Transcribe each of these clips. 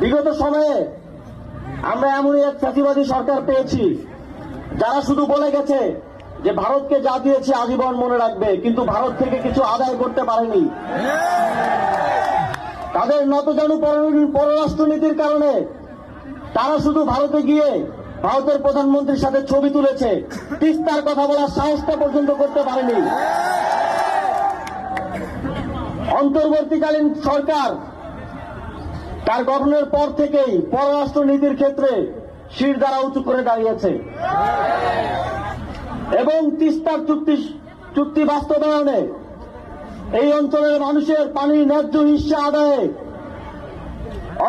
বিগত সময়ে আমরা এমনই এক ফ্যাসিবাদী সরকার পেয়েছি যারা শুধু বলে গেছে যে ভারতকে যা দিয়েছে আজীবন মনে রাখবে, কিন্তু ভারত থেকে কিছু আদায় করতে পারেনি। তাদের নতজানু পররাষ্ট্রনীতির কারণে তারা শুধু ভারতে গিয়ে ভারতের প্রধানমন্ত্রীর সাথে ছবি তুলেছে, তিস্তার কথা বলার সাহসটা পর্যন্ত করতে পারেনি। অন্তর্বর্তীকালীন সরকার তার গঠনের পর থেকেই পররাষ্ট্র নীতির ক্ষেত্রে শির দ্বারা উঁচু করে দাঁড়িয়েছে এবং তিস্তার চুক্তি বাস্তবায়নে এই অঞ্চলের মানুষের পানির ন্যায্য হিস্সা আদায়ে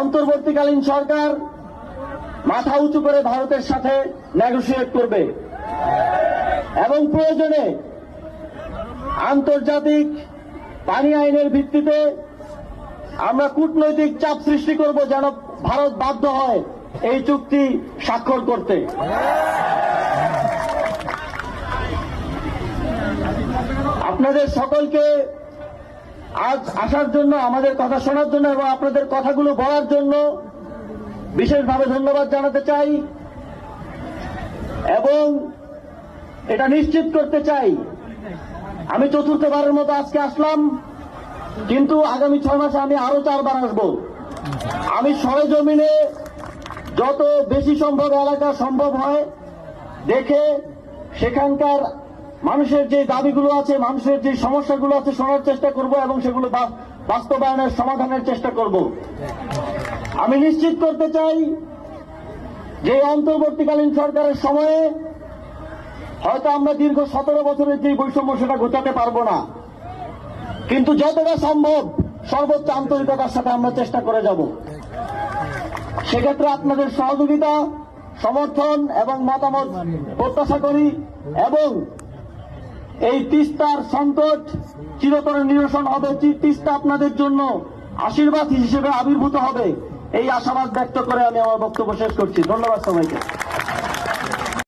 অন্তর্বর্তীকালীন সরকার মাথা উঁচু করে ভারতের সাথে নেগোশিয়েট করবে এবং প্রয়োজনে আন্তর্জাতিক পানি আইনের ভিত্তিতে আমরা কূটনৈতিক চাপ সৃষ্টি করব যেন ভারত বাধ্য হয় এই চুক্তি স্বাক্ষর করতে। আপনাদের সকলকে আজ আসার জন্য, আমাদের কথা শোনার জন্য এবং আপনাদের কথাগুলো বলার জন্য বিশেষভাবে ধন্যবাদ জানাতে চাই এবং এটা নিশ্চিত করতে চাই আমি চতুর্থবারের মতো আজকে আসলাম, কিন্তু আগামী 6 মাসে আমি আরো 4 বার আসবো। আমি সরেজমিনে যত বেশি সম্ভব এলাকা সম্ভব হয় দেখে সেখানকার মানুষের যে দাবিগুলো আছে, মানুষের যে সমস্যাগুলো আছে শোনার চেষ্টা করব এবং সেগুলো বাস্তবায়নের সমাধানের চেষ্টা করব। আমি নিশ্চিত করতে চাই যে অন্তর্বর্তীকালীন সরকারের সময়ে হয়তো আমরা দীর্ঘ 17 বছরের যে বৈষম্য সেটা ঘোচাতে পারবো না, কিন্তু যতটা সম্ভব সর্বোচ্চ আন্তরিকতার সাথে আমরা চেষ্টা করে যাব। সেক্ষেত্রে আপনাদের সহযোগিতা, সমর্থন এবং মতামত প্রত্যাশা করি এবং এই তিস্তার সংকট চিরতরে নিরসন হবে, তিস্তা আপনাদের জন্য আশীর্বাদ হিসেবে আবির্ভূত হবে, এই আশাবাদ ব্যক্ত করে আমি আমার বক্তব্য শেষ করছি। ধন্যবাদ সবাইকে।